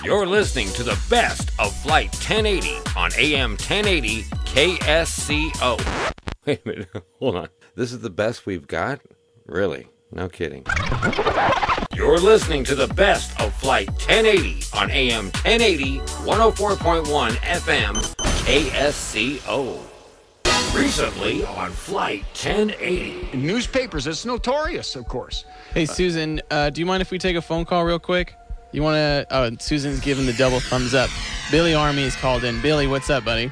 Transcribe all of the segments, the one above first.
You're listening to the best of Flight 1080 on AM 1080 KSCO. Wait a minute, hold on. This is the best we've got? Really? No kidding. You're listening to the best of Flight 1080 on AM 1080, 104.1 FM, KSCO. Recently on Flight 1080. In newspapers, it's notorious, of course. Hey, Susan, do you mind if we take a phone call real quick? You want to... Oh, Susan's giving the double thumbs up. Billy Armi is called in. Billy, what's up, buddy?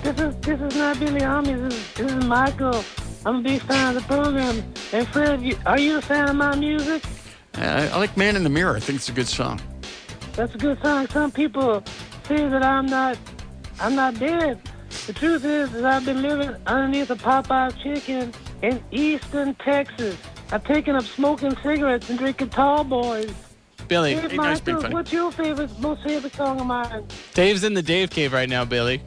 This is not Billy Armi. This is Michael. I'm a big fan of the program. And Fred, are you a fan of my music? I like Man in the Mirror. I think it's a good song. That's a good song. Some people say that I'm not dead. The truth is that I've been living underneath a Popeye chicken in Easton, Texas. I've taken up smoking cigarettes and drinking tall boys. Billy. Hey, Michael, what's your most favorite song of mine? Dave's in the Dave Cave right now, Billy.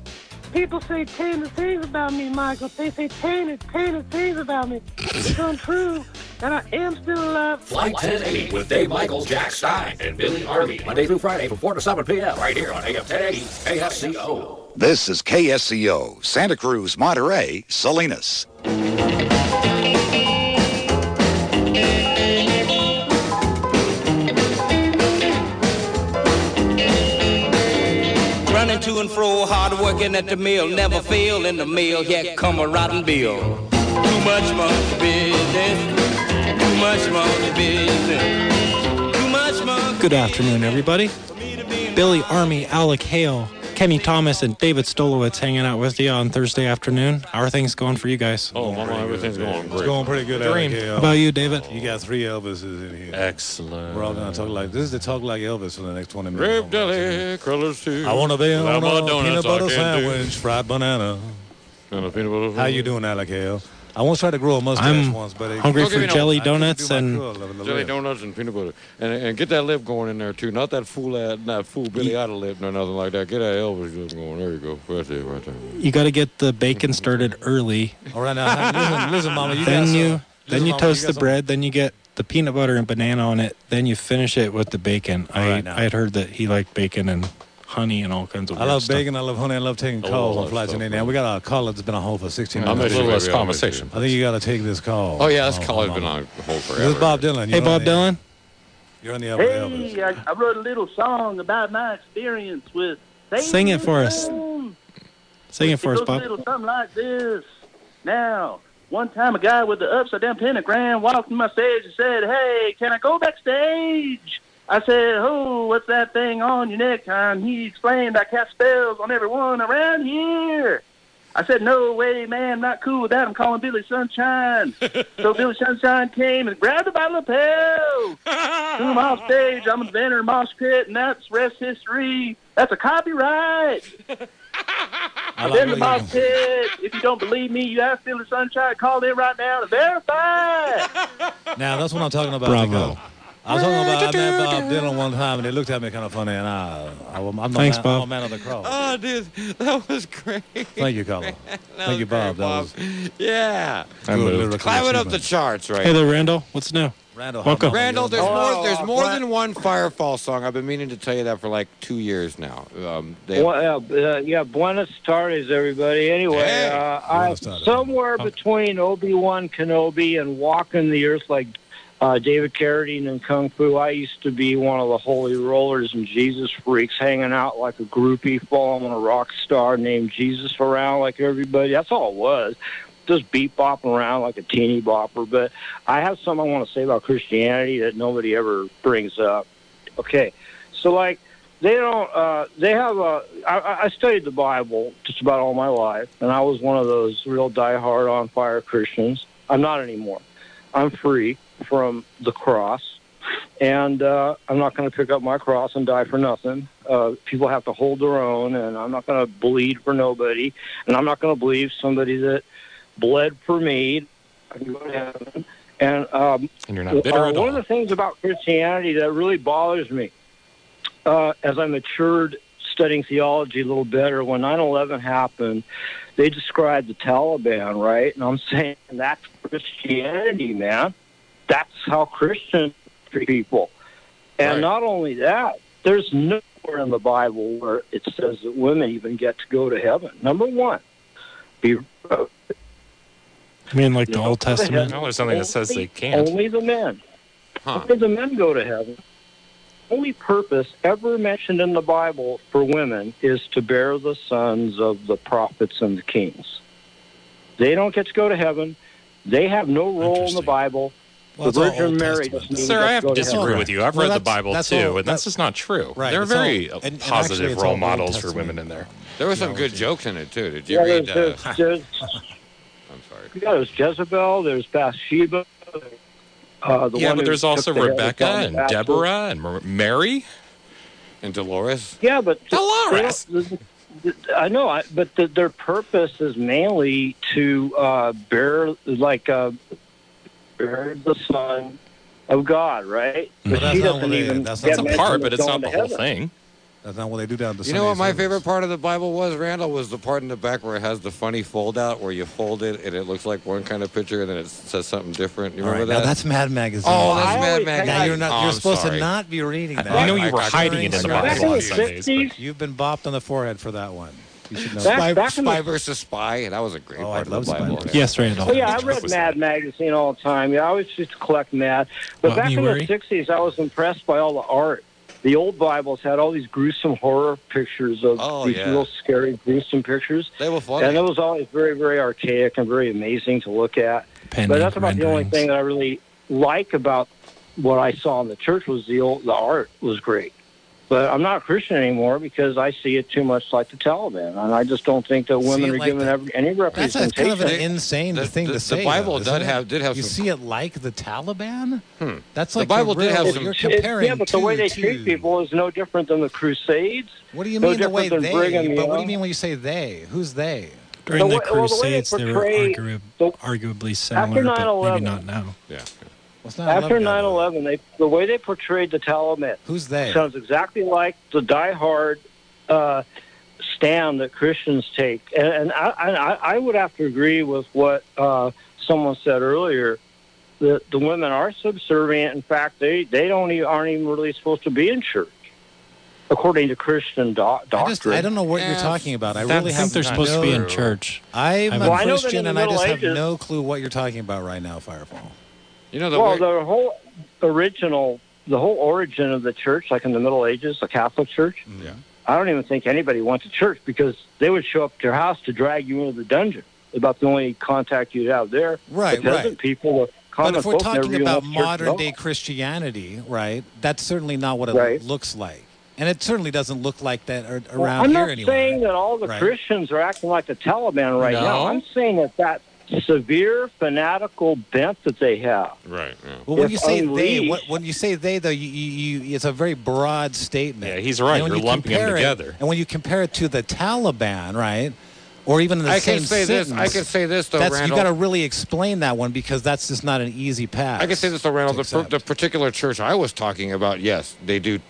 People say tainted things about me, Michael. They say tainted things about me. It's untrue, and I am still alive. Flight 1080 with Dave Michaels, Jack Stein, and Billy Armi. Monday through Friday from 4 to 7 p.m. right here on AM 1080 KSCO. This is KSCO, Santa Cruz, Monterey, Salinas. Running to and fro, hard working at the mill, never fail in the mill, yet come a rotten bill. Too much monkey business, too much monkey business, too much monkey. Good afternoon, everybody. Billy Armi, Alec Hale, Kenny Thomas, and David Stolowitz hanging out with you on Thursday afternoon. How are things going for you guys? Oh, Mama, everything's going great. It's going pretty good. How about you, David? You got 3 Elvises in here. Excellent. We're all going to talk like this. Is the talk like Elvis for the next 20 Grape minutes. jelly, colors too. I want to be on a peanut butter sandwich, fried banana. And a peanut butter. How you doing, Alec Hale? I once tried to grow a mustache once, but hungry for jelly donuts and jelly donuts and peanut butter, and get that lip going in there too. Not that fool Billy Idol lip or nothing like that. Get that Elvis lip going. There you go. That's it right there. You got to get the bacon started early. All right now, listen, Mama. Then you toast the bread. Then you get the peanut butter and banana on it. Then you finish it with the bacon. I had heard that he liked bacon and honey and all kinds of weird I love stuff. bacon, I love honey, I love taking calls on Flight 1080. We got a caller that's been on hold for 16 minutes. I'm making this conversation. I think you got to take this call. Oh, yeah, this call has been on hold forever. This is Bob Dylan. Hey, Bob Dylan. You're on the other Elvis. Hey, I wrote a little song about my experience with... Sing it for us. Sing it for us, Bob. It goes a little something like this. Now, one time a guy with the upside-down pentagram walked on my stage and said, "Hey, can I go backstage?" I said, "Oh, what's that thing on your neck?" And he explained, "I cast spells on everyone around here." I said, "No way, man, I'm not cool with that. I'm calling Billy Sunshine." So Billy Sunshine came and grabbed him by the lapel. Threw him off stage. I'm an inventor of mosh pit, and that's rest history. That's a copyright. I've been to mosh pit. If you don't believe me, you ask Billy Sunshine. Call in right now to verify. Now, that's what I'm talking about. Bravo. I was talking about I met Bob Dylan one time, and they looked at me kind of funny, and I'm Thanks, Bob. I'm a man of the cross. Oh, dude, that was great. Thank you, caller. Thank you, Bob. Yeah. Good Climbing up the charts, right? Hey there, Randall. What's new? Randall, welcome. Randall, there's more than one Firefall song. I've been meaning to tell you that for like 2 years now. Buenas tardes, everybody. Anyway, I'm somewhere between Obi-Wan Kenobi and walking the earth like David Carradine in Kung Fu. I used to be one of the holy rollers and Jesus freaks, hanging out like a groupie, following a rock star named Jesus around like everybody. That's all it was. Just beat bopping around like a teeny bopper. But I have something I want to say about Christianity that nobody ever brings up. Okay, so like they don't. I studied the Bible just about all my life, and I was one of those real diehard on fire Christians. I'm not anymore. I'm free from the cross, and I'm not going to pick up my cross and die for nothing. People have to hold their own, and I'm not going to bleed for nobody, and I'm not going to believe somebody that bled for me. I can go to heaven. And you're not bitter at all. One of the things about Christianity that really bothers me, as I matured studying theology a little better, when 9/11 happened, they described the Taliban, right? And I'm saying that's Christianity, man. That's how Christians treat people. And not only that, there's nowhere in the Bible where it says that women even get to go to heaven. Number one, I mean, like the Old Testament? No, there's something that says they can't. Only the men. Only the men go to heaven. Only purpose ever mentioned in the Bible for women is to bear the sons of the prophets and the kings. They don't get to go to heaven. They have no role in the Bible. Well, the Virgin Mary doesn't Sir, I have to disagree with you. I've read the Bible too, and that's just not true. Right, There are very and positive actually role Old models for Testament. women in there. There were some good jokes in it, too. Did you Yeah, read... there's I'm sorry. Yeah, there's Jezebel, there's Bathsheba. But there's also Rebecca and Deborah and Mary. And Dolores. Yeah, but Dolores. I know, but their purpose is mainly to bear the Son of God, right? Well, But she doesn't even. That's a part, but it's not the whole thing. That's not what they do down the. You know what my favorite part of the Bible was, Randall? Was the part in the back where it has the funny fold-out, where you fold it and it looks like one kind of picture, and then it says something different. You remember that? Now that's Mad Magazine. Oh, that's Mad Magazine. Now you're not. Oh, you're I'm supposed sorry. to not be reading that. I know you were hiding it in the Bible on Sundays. But You've been bopped on the forehead for that one. You should know. Spy versus Spy, and that was a great part of the Bible. Yes, Randall. Oh, yeah, I read Mad Magazine all the time. Yeah, I always used to collect Mad. But back in the 60s, I was impressed by all the art. The old Bibles had all these gruesome horror pictures of these real scary, gruesome pictures. They were funny. And it was always very, very archaic and very amazing to look at. But that's about the only thing that I really like about what I saw in the church was the art was great. But I'm not a Christian anymore because I see it too much like the Taliban, and I just don't think that women are given any representation. That's kind of an insane thing to say. The Bible did have You see it like the Taliban? That's like the Bible did have some. You're comparing. Yeah, but the way they treat people is no different than the Crusades. What do you mean the way they? Brigham, but what do you mean when you say they? Who's they? During the Crusades, they were arguably similar, but maybe not now. Yeah. After 9/11, the way they portrayed the Taliban sounds exactly like the die-hard stand that Christians take. And I would have to agree with what someone said earlier, that the women are subservient. In fact, they aren't even really supposed to be in church, according to Christian doctrine. I don't know what you're talking about. I really think they're supposed to be in church. I'm a Christian, and I just have no clue what you're talking about right now, Firefall. You know, the whole origin of the church, like in the Middle Ages, the Catholic Church. Yeah. I don't even think anybody went to church because they would show up to your house to drag you into the dungeon. About the only contact you'd have there. Right, right. People. But if we're talking about modern day Christianity, right? That's certainly not what it looks like. And it certainly doesn't look like that around here anymore. I'm not saying that all the Christians are acting like the Taliban right now. I'm saying that severe fanatical bent that they have. Right. Yeah. Well, when you say they, though, it's a very broad statement. Yeah, he's right. You're lumping them together. And when you compare it to the Taliban, right, or even in the same sentence, I can say this, though, Randall. You got to really explain that one because that's just not an easy pass. I can say this, though, Randall. The particular church I was talking about, yes, they do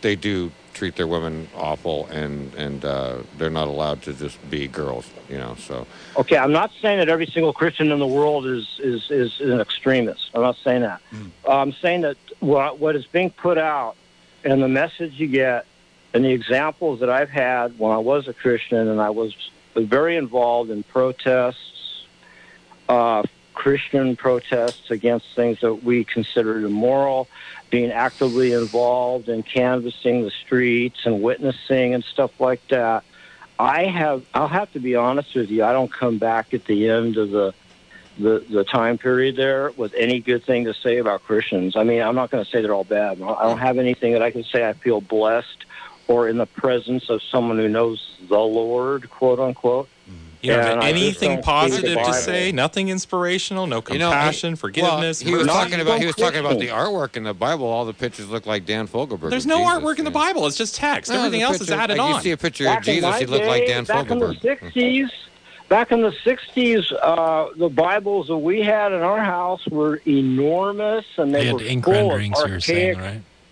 treat their women awful, and they're not allowed to just be girls, so. Okay, I'm not saying that every single Christian in the world is an extremist. I'm not saying that. I'm saying that what is being put out and the message you get and the examples that I've had when I was a Christian and I was very involved in protests, Christian protests against things that we considered immoral, being actively involved in canvassing the streets and witnessing and stuff like that. I'll have to be honest with you, I don't come back at the end of the time period there with any good thing to say about Christians. I mean, I'm not going to say they're all bad. I don't have anything that I can say I feel blessed or in the presence of someone who knows the Lord, quote unquote. You don't have anything positive to say? Nothing inspirational? No compassion, forgiveness? He was talking about the artwork in the Bible. All the pictures look like Dan Fogelberg. There's no artwork in the Bible. It's just text. Everything else is added on. You see a picture of Jesus, he looked like Dan Fogelberg. Back in the 60s, the Bibles that we had in our house were enormous, and they were full of archaic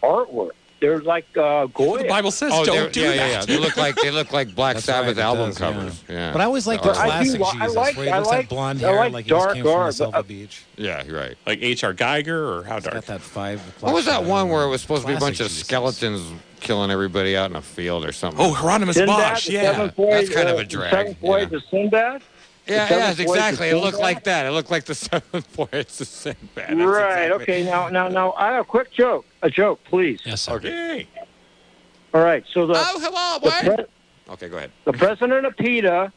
artwork. They're like Goya. The Bible says don't do that. They look like Black Sabbath album covers. Yeah. But I always like the classic Jesus, where he looks like blonde hair, like he just came from the Silva Beach. Yeah, you're right. Like H.R. Geiger, or how dark? Got that 5 o'clock. What was that one where it was supposed to be a bunch of Jesus. skeletons killing everybody out in a field or something? Oh, Hieronymus Bosch, yeah. That's kind of a drag. Seventh Voyage of Sinbad? Yeah, exactly. It looked like that. It looked like the Seventh Voyage of Sinbad. Right, okay. Now, I have a quick joke. A joke, please. Yes, sir. Okay. All right, so hello, boy. Okay, go ahead. The president of PETA,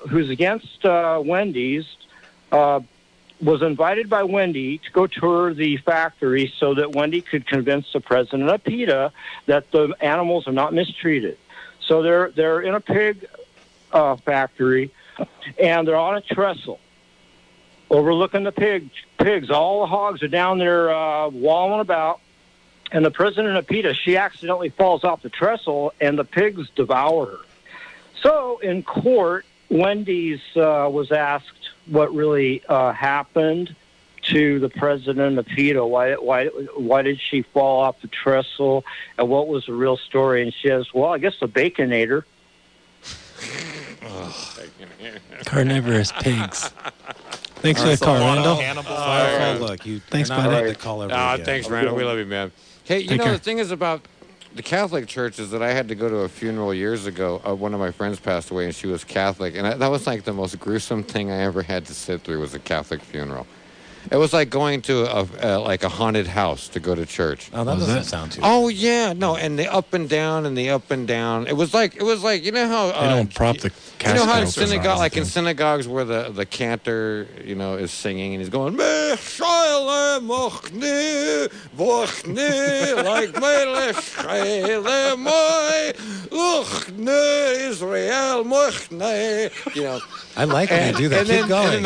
who's against Wendy's, was invited by Wendy to go tour the factory so that Wendy could convince the president of PETA that the animals are not mistreated. So they're in a pig factory, and they're on a trestle overlooking the pigs. All the hogs are down there wallowing about. And the president of PETA, she accidentally falls off the trestle, and the pigs devour her. So in court, Wendy's was asked what really happened to the president of PETA. Why did she fall off the trestle, and what was the real story? And she says, well, I guess the Baconator. Carnivorous pigs. Thanks for the call, Randall. Look, thanks, buddy. Thanks, Randall. We love you, man. Hey, the thing is about the Catholic Church is that I had to go to a funeral years ago. One of my friends passed away, and she was Catholic, and that was like the most gruesome thing I ever had to sit through was a Catholic funeral. It was like going to a haunted house to go to church. Oh, that doesn't sound too. Oh yeah, no, and the up and down and the up and down. It was like you know how they don't prop the you know how in synagogues where the cantor is singing and he's going Meshale Mochne Vochne like Meleshale Moy Uchne Israel Mochne. I like when you do that. Keep going. And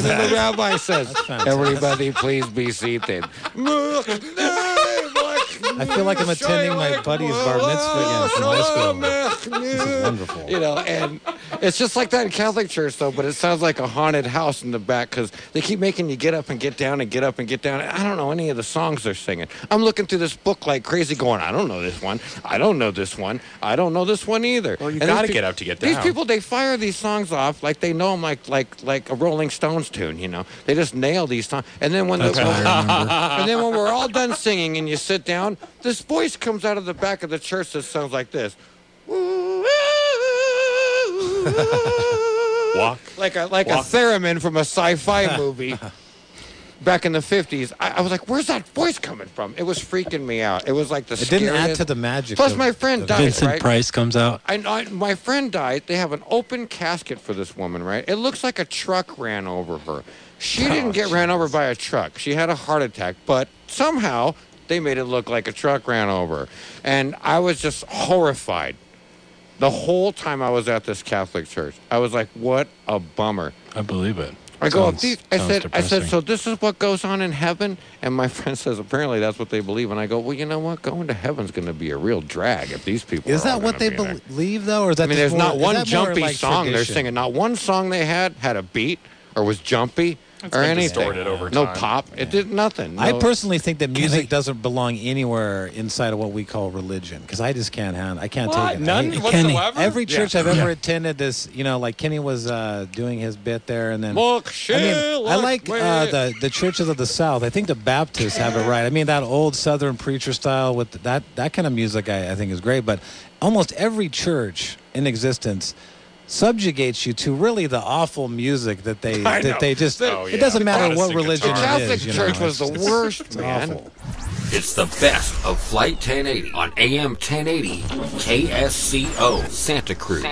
then the rabbi says, "Everybody, please be seated." I feel like I'm attending my buddy's bar mitzvah again from high school. This is wonderful. And it's just like that in Catholic church, though, but it sounds like a haunted house in the back because they keep making you get up and get down and get up and get down. I don't know any of the songs they're singing. I'm looking through this book like crazy going, I don't know this one. I don't know this one. I don't know this one either. Well, you got to get up to get down. These people, they fire these songs off like they know them like a Rolling Stones tune, They just nail these songs. And then when we're all done singing and you sit down, this voice comes out of the back of the church that sounds like this. Walk. Like a theremin from a sci-fi movie back in the 50s. I was like, where's that voice coming from? It was freaking me out. It was like the It didn't add to the magic. Plus, my friend died, Vincent right? Price comes out. My friend died. They have an open casket for this woman, right? It looks like a truck ran over her. She didn't get ran over by a truck. She had a heart attack, but somehow they made it look like a truck ran over her. And I was just horrified. The whole time I was at this Catholic church, I was like, what a bummer. I believe it. I said, so this is what goes on in heaven? And my friend says, apparently that's what they believe. And I go, well, you know what? Going to heaven's going to be a real drag if these people Is that what they believe, though? Or is that there's not one jumpy like song tradition? they're singing. Not one song they had a beat or was jumpy. Or anything. Over no time. pop. Yeah. It did nothing. No. I personally think that music doesn't belong anywhere inside of what we call religion because I just can't handle. I can't take it. None whatsoever. Every church I've ever attended, this like Kenny was doing his bit there, and then I like the churches of the South. I think the Baptists have it right. I mean that old Southern preacher style with that kind of music. I think is great, but almost every church in existence subjugates you to really the awful music that they just. It doesn't matter what religion it is. The Catholic Church was the worst, man. Awful. It's the best of Flight 1080 on AM 1080 KSCO Santa Cruz.